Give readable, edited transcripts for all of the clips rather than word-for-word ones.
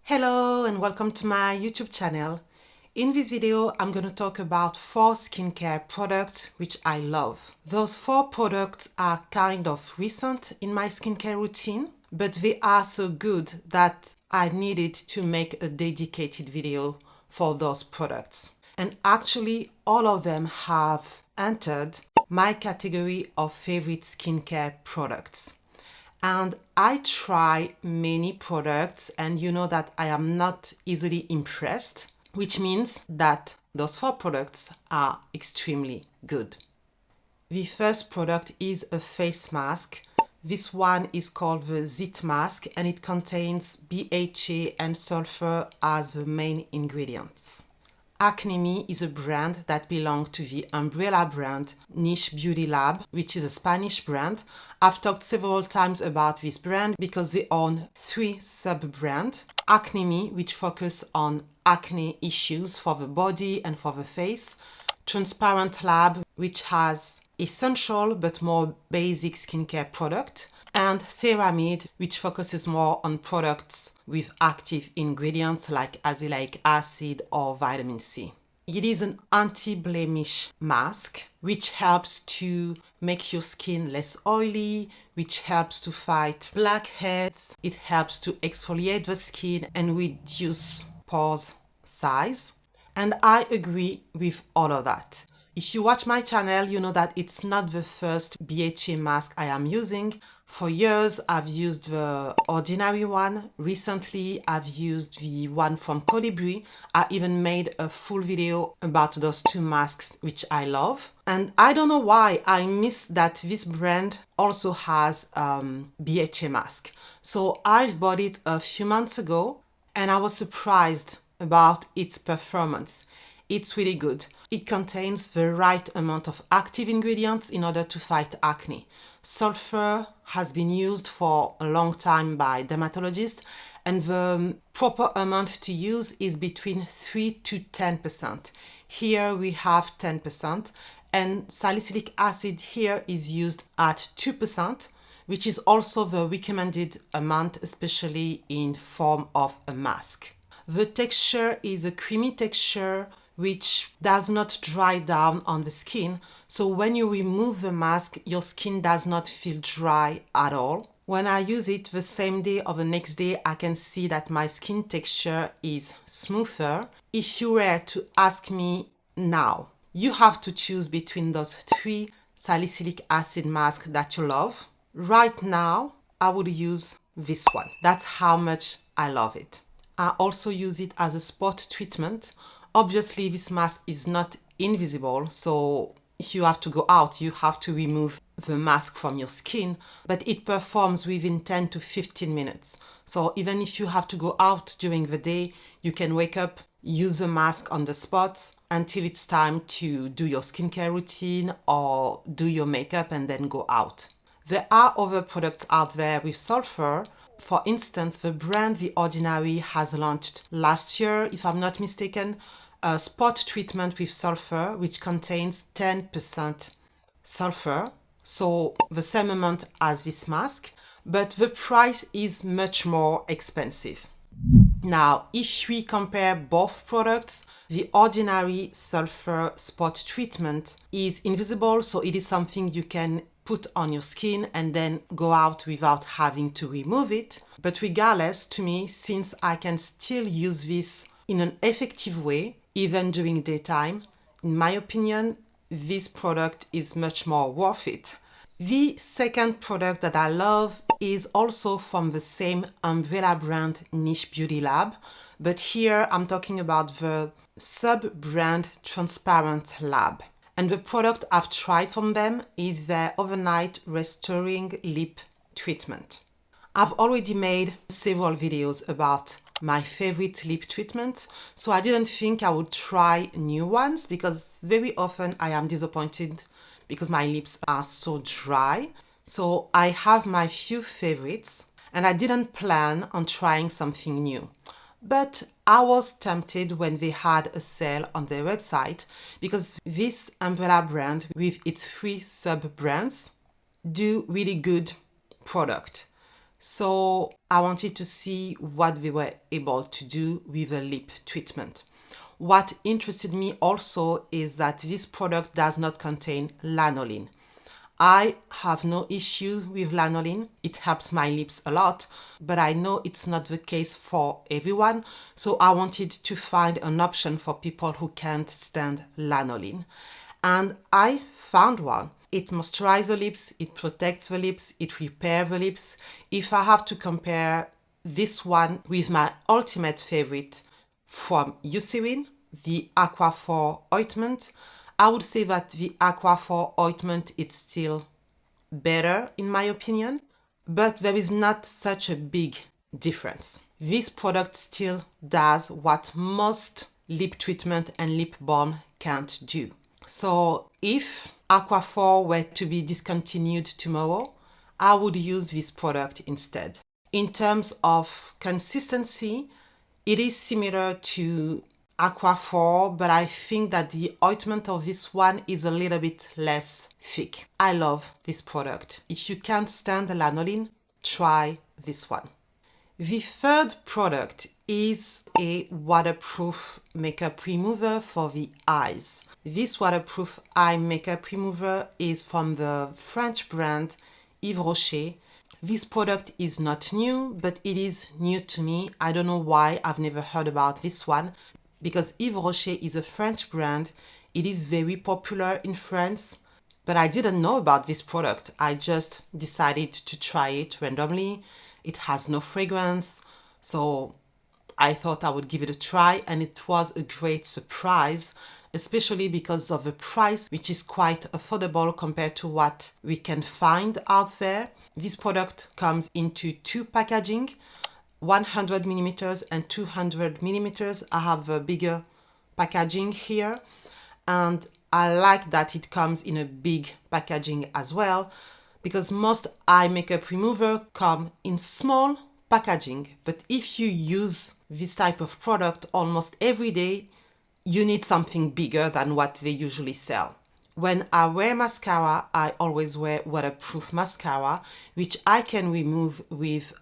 Hello and welcome to my YouTube channel. In this video, I'm going to talk about 4 skincare products which I love. Those 4 products are kind of recent in my skincare routine, but they are so good that I needed to make a dedicated video for those products. And actually, all of them have entered my category of favorite skincare products. And I try many products, and you know that I am not easily impressed, which means that those 4 products are extremely good. The first product is a face mask. This one is called the Zitmask and it contains BHA and sulfur as the main ingredients. Acnemy is a brand that belongs to the umbrella brand Niche Beauty Lab, which is a Spanish brand. I've talked several times about this brand because they own 3 sub-brands. Acnemy, which focus on acne issues for the body and for the face. Transparent Lab, which has essential but more basic skincare product. And Cerave, which focuses more on products with active ingredients like azelaic acid or vitamin C. It is an anti-blemish mask, which helps to make your skin less oily, which helps to fight blackheads. It helps to exfoliate the skin and reduce pores size. And I agree with all of that. If you watch my channel, you know that it's not the first BHA mask I am using. For years, I've used the ordinary one. Recently, I've used the one from Colibri. I even made a full video about those 2 masks, which I love. And I don't know why I missed that this brand also has BHA mask. So I bought it a few months ago and I was surprised about its performance. It's really good. It contains the right amount of active ingredients in order to fight acne. Sulfur has been used for a long time by dermatologists, and the proper amount to use is between 3 to 10%. Here we have 10%, and salicylic acid here is used at 2%, which is also the recommended amount, especially in form of a mask. The texture is a creamy texture which does not dry down on the skin. So when you remove the mask, your skin does not feel dry at all. When I use it the same day or the next day, I can see that my skin texture is smoother. If you were to ask me now, you have to choose between those 3 salicylic acid masks that you love. Right now, I would use this one. That's how much I love it. I also use it as a spot treatment. Obviously, this mask is not invisible, so if you have to go out, you have to remove the mask from your skin, but it performs within 10 to 15 minutes. So even if you have to go out during the day, you can wake up, use the mask on the spot until it's time to do your skincare routine or do your makeup and then go out. There are other products out there with sulfur. For instance, the brand The Ordinary has launched last year, if I'm not mistaken, a spot treatment with sulfur, which contains 10% sulfur, so the same amount as this mask, but the price is much more expensive. Now, if we compare both products, the Ordinary sulfur spot treatment is invisible, so it is something you can put on your skin and then go out without having to remove it. But regardless, to me, since I can still use this in an effective way, even during daytime, in my opinion, this product is much more worth it. The second product that I love is also from the same umbrella brand Niche Beauty Lab, but here I'm talking about the sub-brand Transparent Lab. And the product I've tried from them is their Overnight Restoring Lip Treatment. I've already made several videos about my favorite lip treatment, so I didn't think I would try new ones because very often I am disappointed because my lips are so dry. So I have my few favorites and I didn't plan on trying something new. But I was tempted when they had a sale on their website because this umbrella brand with its 3 sub-brands do really good product. So I wanted to see what they were able to do with a lip treatment. What interested me also is that this product does not contain lanolin. I have no issue with lanolin. It helps my lips a lot, but I know it's not the case for everyone. So I wanted to find an option for people who can't stand lanolin. And I found one. It moisturizes the lips, it protects the lips, it repairs the lips. If I have to compare this one with my ultimate favorite from Eucerin, the Aquaphor ointment, I would say that the Aquaphor ointment is still better in my opinion, but there is not such a big difference. This product still does what most lip treatment and lip balm can't do. So if Aquaphor were to be discontinued tomorrow, I would use this product instead. In terms of consistency, it is similar to Aquaphor, but I think that the ointment of this one is a little bit less thick. I love this product. If you can't stand the lanolin, try this one. The third product is a waterproof makeup remover for the eyes. This waterproof eye makeup remover is from the French brand Yves Rocher. This product is not new, but it is new to me. I don't know why I've never heard about this one, because Yves Rocher is a French brand. It is very popular in France, but I didn't know about this product. I just decided to try it randomly. It has no fragrance, so I thought I would give it a try, and it was a great surprise, especially because of the price, which is quite affordable compared to what we can find out there. This product comes into two packaging, 100 millimeters and 200 millimeters. I have a bigger packaging here, and I like that it comes in a big packaging as well, because most eye makeup remover come in small packaging. But if you use this type of product almost every day, you need something bigger than what they usually sell. When I wear mascara, I always wear waterproof mascara, which I can remove with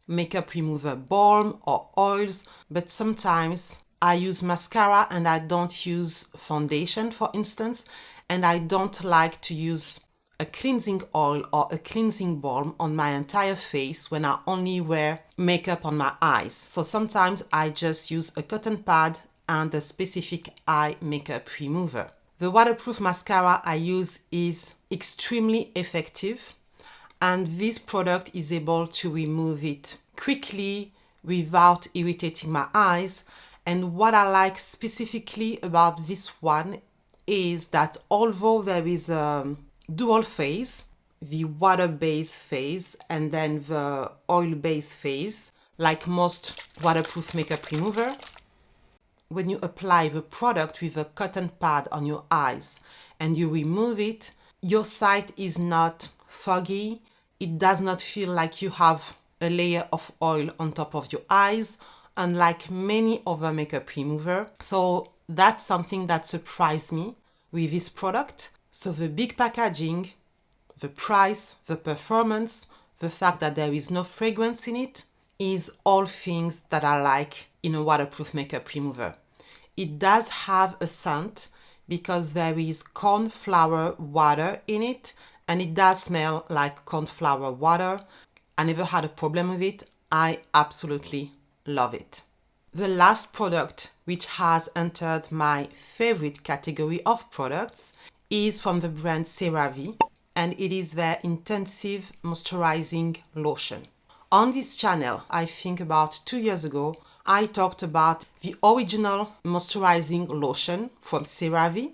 makeup remover balm or oils, but sometimes I use mascara and I don't use foundation, for instance, and I don't like to use a cleansing oil or a cleansing balm on my entire face when I only wear makeup on my eyes. So sometimes I just use a cotton pad and a specific eye makeup remover. The waterproof mascara I use is extremely effective, and this product is able to remove it quickly without irritating my eyes. And what I like specifically about this one is that although there is a dual phase, the water-based phase and then the oil-based phase, like most waterproof makeup remover, when you apply the product with a cotton pad on your eyes and you remove it, your sight is not foggy. It does not feel like you have a layer of oil on top of your eyes, unlike many other makeup remover. So that's something that surprised me with this product. So the big packaging, the price, the performance, the fact that there is no fragrance in it is all things that I like in a waterproof makeup remover. It does have a scent because there is cornflower water in it, and it does smell like cornflower water. I never had a problem with it. I absolutely love it. The last product which has entered my favorite category of products is from the brand Cerave, and it is their intensive moisturizing lotion. On this channel, I think about 2 years ago, I talked about the original moisturizing lotion from Cerave,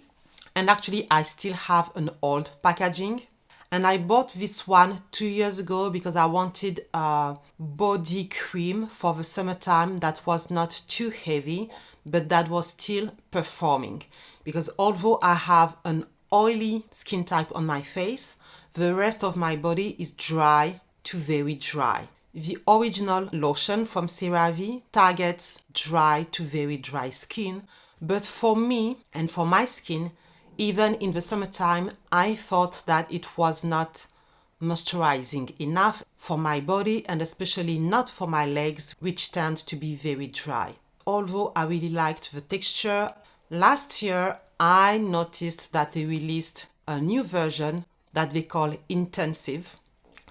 and actually I still have an old packaging. And I bought this one 2 years ago because I wanted a body cream for the summertime that was not too heavy, but that was still performing. Because although I have an oily skin type on my face, the rest of my body is dry to very dry. The original lotion from Cerave targets dry to very dry skin, but for me and for my skin, even in the summertime, I thought that it was not moisturizing enough for my body and especially not for my legs, which tend to be very dry. Although I really liked the texture, last year I noticed that they released a new version that they call Intensive.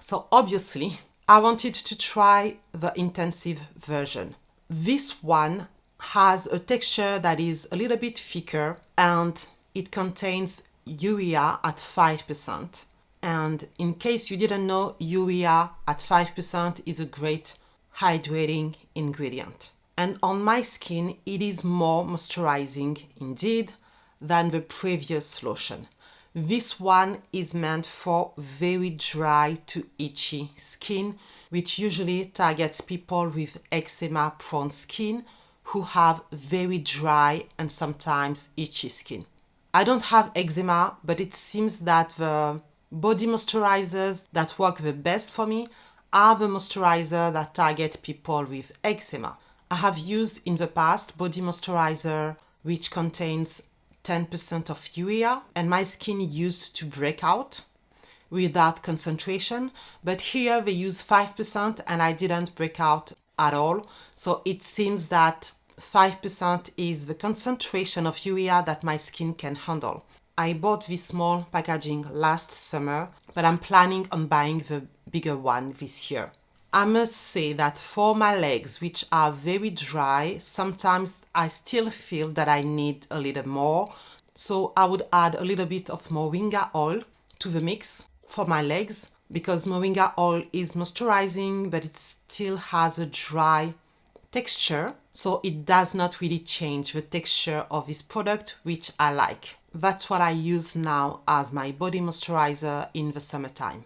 So obviously I wanted to try the Intensive version. This one has a texture that is a little bit thicker and it contains urea at 5%. And in case you didn't know, urea at 5% is a great hydrating ingredient. And on my skin, it is more moisturizing indeed than the previous lotion. This one is meant for very dry to itchy skin, which usually targets people with eczema prone skin who have very dry and sometimes itchy skin. I don't have eczema, but it seems that the body moisturizers that work the best for me are the moisturizer that target people with eczema. I have used in the past body moisturizer which contains 10% of urea and my skin used to break out with that concentration, but here they use 5% and I didn't break out at all. So it seems that 5% is the concentration of urea that my skin can handle. I bought this small packaging last summer, but I'm planning on buying the bigger one this year. I must say that for my legs, which are very dry, sometimes I still feel that I need a little more. So I would add a little bit of moringa oil to the mix for my legs because moringa oil is moisturizing, but it still has a dry texture. So it does not really change the texture of this product, which I like. That's what I use now as my body moisturizer in the summertime.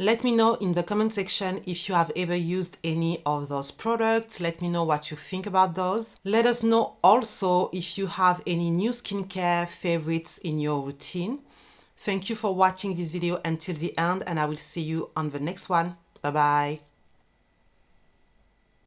Let me know in the comment section if you have ever used any of those products. Let me know what you think about those. Let us know also if you have any new skincare favorites in your routine. Thank you for watching this video until the end and I will see you on the next one. Bye bye.